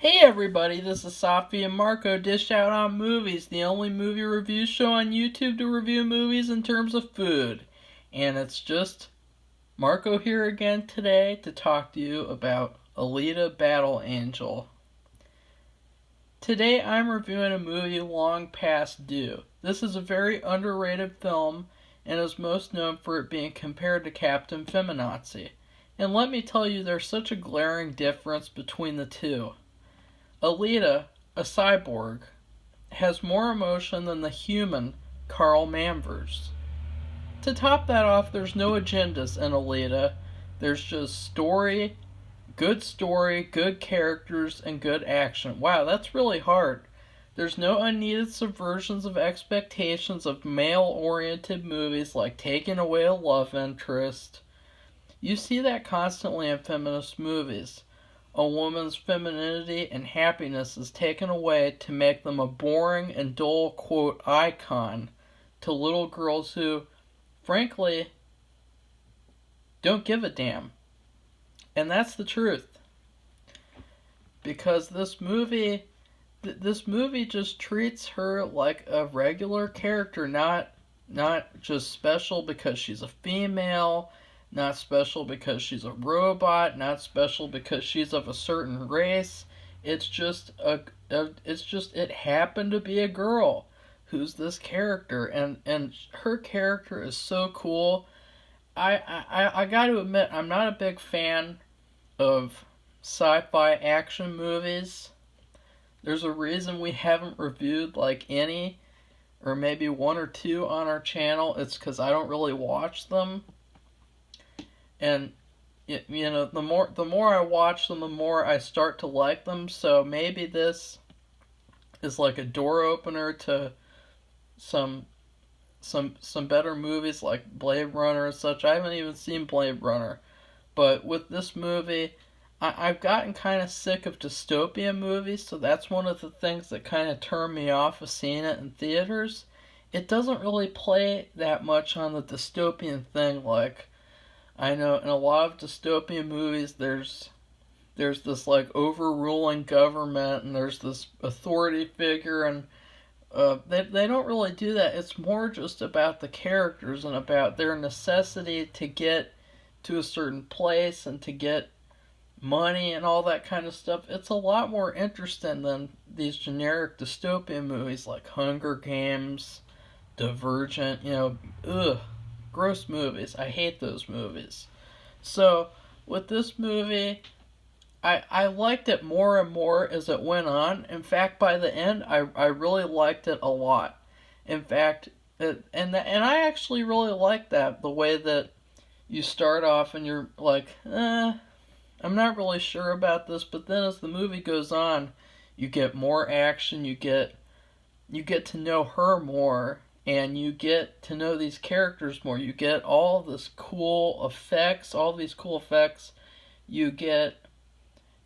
Hey everybody, this is Safi and Marco Dish Out on Movies, the only movie review show on YouTube to review movies in terms of food. And it's just Marco here again today to talk to you about Alita Battle Angel. Today I'm reviewing a movie long past due. This is a very underrated film and is most known for it being compared to Captain Feminazi. And let me tell you, there's such a glaring difference between the two. Alita, a cyborg, has more emotion than the human Carl Manvers. To top that off, there's no agendas in Alita. There's just story, good characters, and good action. Wow, that's really hard. There's no unneeded subversions of expectations of male-oriented movies like taking away a love interest. You see that constantly in feminist movies. A woman's femininity and happiness is taken away to make them a boring and dull, quote, icon to little girls who, frankly, don't give a damn. And that's the truth. Because this movie just treats her like a regular character, not just special because she's a female, not special because she's a robot, not special because she's of a certain race. It's just it happened to be a girl who's this character, and her character is so cool. I got to admit, I'm not a big fan of sci-fi action movies. There's a reason we haven't reviewed like any, or maybe one or two on our channel. It's because I don't really watch them. And the more I watch them, the more I start to like them. So maybe this is like a door opener to some better movies like Blade Runner and such. I haven't even seen Blade Runner, but with this movie, I've gotten kind of sick of dystopian movies. So that's one of the things that kind of turned me off of seeing it in theaters. It doesn't really play that much on the dystopian thing like. I know in a lot of dystopian movies there's this like overruling government and there's this authority figure, and they don't really do that. It's more just about the characters and about their necessity to get to a certain place and to get money and all that kind of stuff. It's a lot more interesting than these generic dystopian movies like Hunger Games, Divergent, gross movies. I hate those movies. So, with this movie, I liked it more and more as it went on. In fact, by the end, I really liked it a lot. In fact, and I actually really like that, the way that you start off and you're like, I'm not really sure about this, but then as the movie goes on, you get more action, you get to know her more, and you get to know these characters more. You get all these cool effects. You get,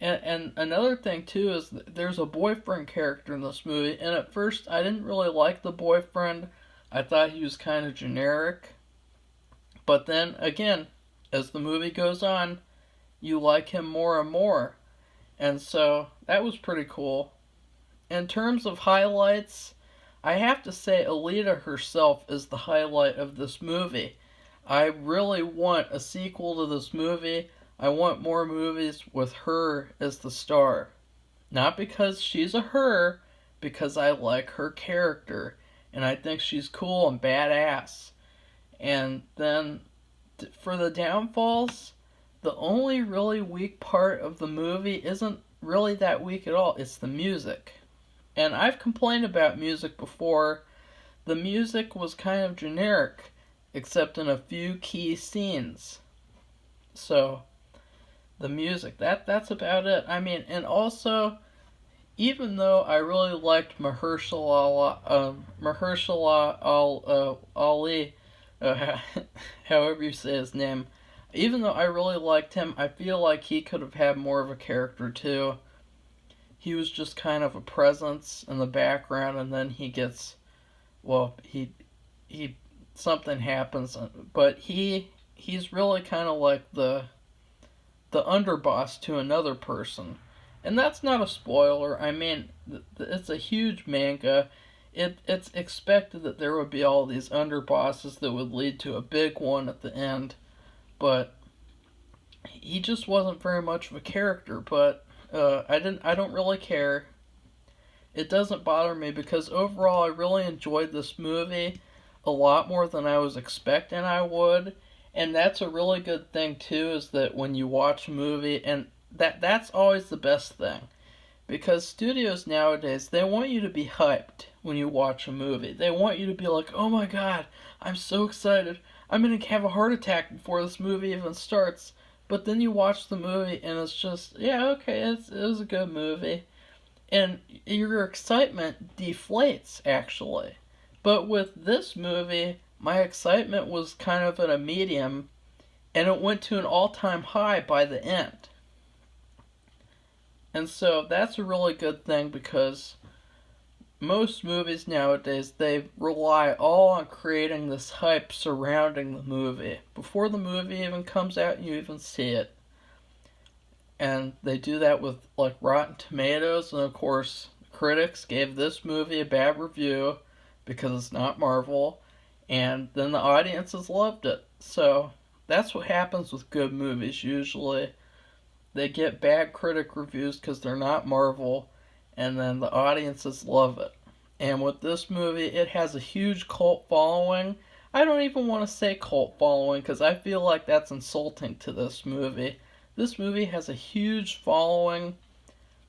and another thing too is there's a boyfriend character in this movie, and at first I didn't really like the boyfriend. I thought he was kind of generic, but then again, as the movie goes on, you like him more and more, and so that was pretty cool. In terms of highlights, I have to say Alita herself is the highlight of this movie. I really want a sequel to this movie. I want more movies with her as the star. Not because she's a her, because I like her character. And I think she's cool and badass. And then for the downfalls, the only really weak part of the movie isn't really that weak at all. It's the music. And I've complained about music before. The music was kind of generic, except in a few key scenes. So, the music, that's about it. I mean, and also, even though I really liked Mahershala Ali, however you say his name, even though I really liked him, I feel like he could have had more of a character too. He was just kind of a presence in the background, and then he gets, he something happens, but he's really kind of like the underboss to another person, And that's not a spoiler. I mean, it's a huge manga. It's expected that there would be all these underbosses that would lead to a big one at the end, but he just wasn't very much of a character. But I don't really care. It doesn't bother me because overall I really enjoyed this movie a lot more than I was expecting I would. And that's a really good thing too, is that when you watch a movie, and that's always the best thing. Because studios nowadays, they want you to be hyped when you watch a movie. They want you to be like, "Oh my god, I'm so excited. I'm going to have a heart attack before this movie even starts." But then you watch the movie and it's just, yeah, okay, it was a good movie. And your excitement deflates, actually. But with this movie, my excitement was kind of at a medium, and it went to an all-time high by the end. And so that's a really good thing because most movies nowadays, they rely all on creating this hype surrounding the movie before the movie even comes out and you even see it. And they do that with like Rotten Tomatoes, and of course critics gave this movie a bad review because it's not Marvel, and then the audiences loved it. So that's what happens with good movies usually. They get bad critic reviews because they're not Marvel, and then the audiences love it. And with this movie, it has a huge cult following. I don't even want to say cult following because I feel like that's insulting to this movie. This movie has a huge following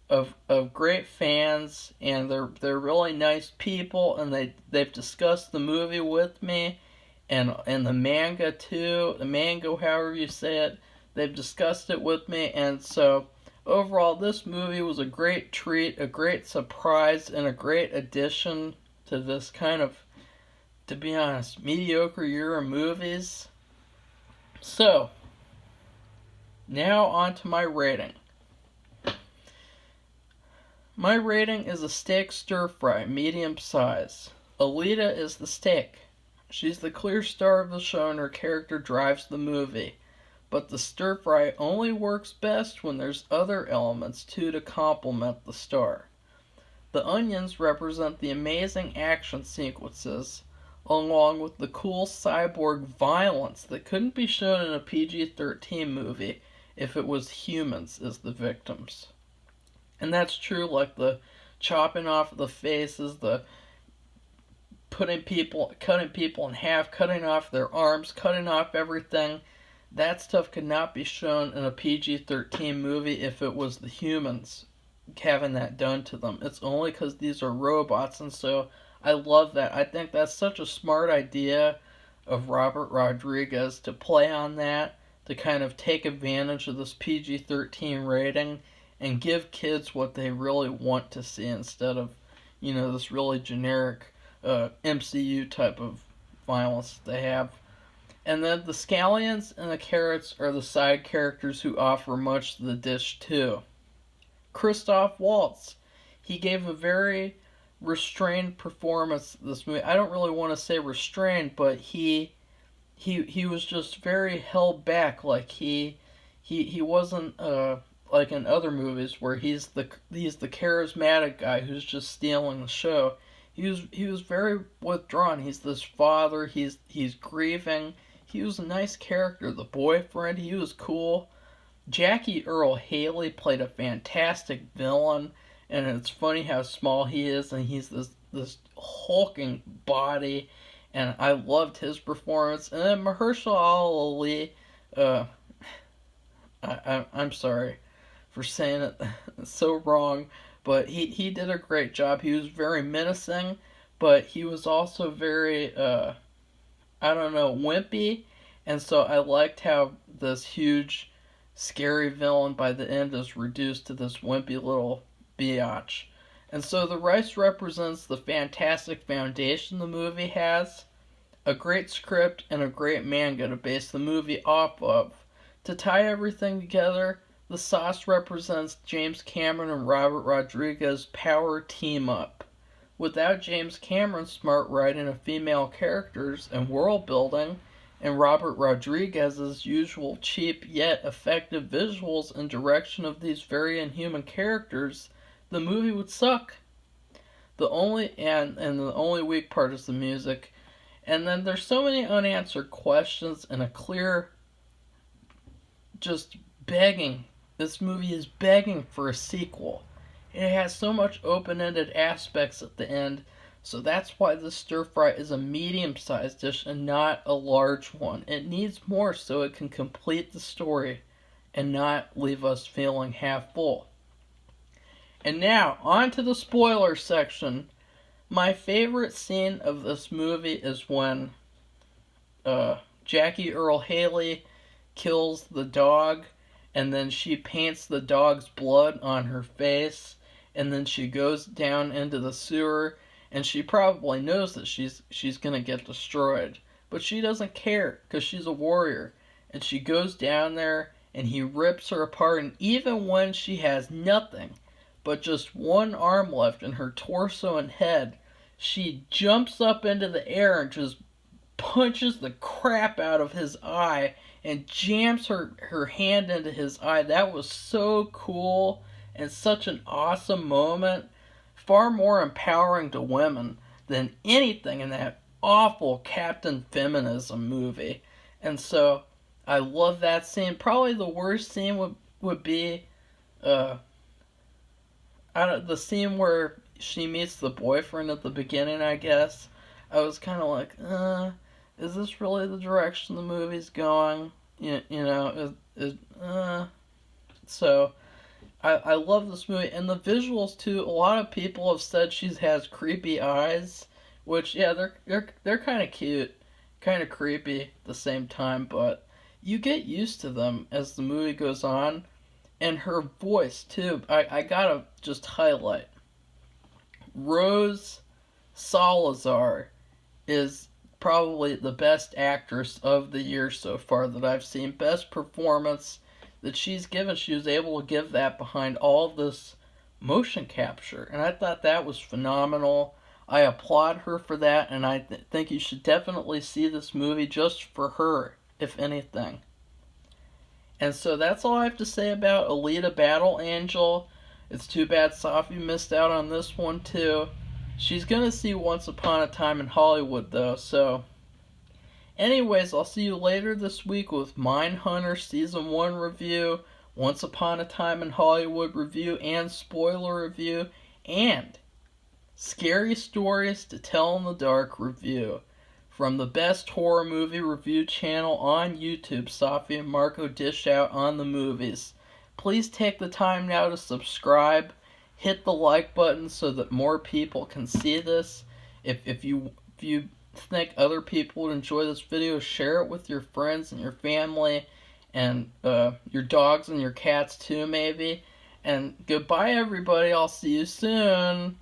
of great fans, and they're really nice people, and they've discussed the movie with me, and the manga too, the manga, however you say it. They've discussed it with me, and so overall, this movie was a great treat, a great surprise, and a great addition to this kind of, to be honest, mediocre year of movies. So, now on to my rating. My rating is a steak stir fry, medium size. Alita is the steak. She's the clear star of the show, and her character drives the movie. But the stir fry only works best when there's other elements too to complement the star. The onions represent the amazing action sequences, along with the cool cyborg violence that couldn't be shown in a PG-13 movie if it was humans as the victims. And that's true, like the chopping off the faces, the cutting people in half, cutting off their arms, cutting off everything. That stuff could not be shown in a PG-13 movie if it was the humans having that done to them. It's only because these are robots, and so I love that. I think that's such a smart idea of Robert Rodriguez to play on that, to kind of take advantage of this PG-13 rating and give kids what they really want to see instead of, this really generic MCU type of violence that they have. And then the scallions and the carrots are the side characters who offer much to the dish too. Christoph Waltz, he gave a very restrained performance this movie. I don't really want to say restrained, but he was just very held back. Like he wasn't like in other movies where he's the charismatic guy who's just stealing the show. He was very withdrawn. He's this father. He's grieving. He was a nice character. The boyfriend, he was cool. Jackie Earle Haley played a fantastic villain, and it's funny how small he is, and he's this hulking body, and I loved his performance. And then Mahershala Ali, I'm sorry for saying it so wrong, but he did a great job. He was very menacing, but he was also very, wimpy, and so I liked how this huge, scary villain by the end is reduced to this wimpy little biatch. And so the rice represents the fantastic foundation the movie has, a great script, and a great manga to base the movie off of. To tie everything together, the sauce represents James Cameron and Robert Rodriguez's power team-up. Without James Cameron's smart writing of female characters and world building, and Robert Rodriguez's usual cheap yet effective visuals and direction of these very inhuman characters, the movie would suck. The only weak part is the music. And then there's so many unanswered questions and a clear just begging. This movie is begging for a sequel. It has so much open-ended aspects at the end, so that's why this stir fry is a medium-sized dish and not a large one. It needs more so it can complete the story and not leave us feeling half full. And now, on to the spoiler section. My favorite scene of this movie is when Jackie Earle Haley kills the dog, and then she paints the dog's blood on her face, and then she goes down into the sewer, and she probably knows that she's gonna get destroyed, but she doesn't care because she's a warrior, and she goes down there, and he rips her apart, and even when she has nothing but just one arm left in her torso and head, she jumps up into the air and just punches the crap out of his eye and jams her hand into his eye. That was so cool and such an awesome moment. Far more empowering to women than anything in that awful Captain Feminism movie. And so I love that scene. Probably the worst scene would be the scene where she meets the boyfriend at the beginning, I guess. I was kind of like, is this really the direction the movie's going? So I love this movie, and the visuals too. A lot of people have said she has creepy eyes, which they're kind of cute, kind of creepy at the same time, but you get used to them as the movie goes on. And her voice too. I gotta just highlight. Rose Salazar is probably the best actress of the year so far that I've seen. Best performance that she's given. She was able to give that behind all this motion capture, and I thought that was phenomenal. I applaud her for that, and I think you should definitely see this movie just for her, if anything. And so that's all I have to say about Alita Battle Angel. It's too bad Safi missed out on this one too. She's gonna see Once Upon a Time in Hollywood though, so. Anyways, I'll see you later this week with Mindhunter Season 1 review, Once Upon a Time in Hollywood review, and spoiler review, and Scary Stories to Tell in the Dark review. From the best horror movie review channel on YouTube, Safi and Marco dish out on the movies. Please take the time now to subscribe, hit the like button so that more people can see this. If you think other people would enjoy this video, share it with your friends and your family, and your dogs and your cats too maybe. And goodbye everybody, I'll see you soon.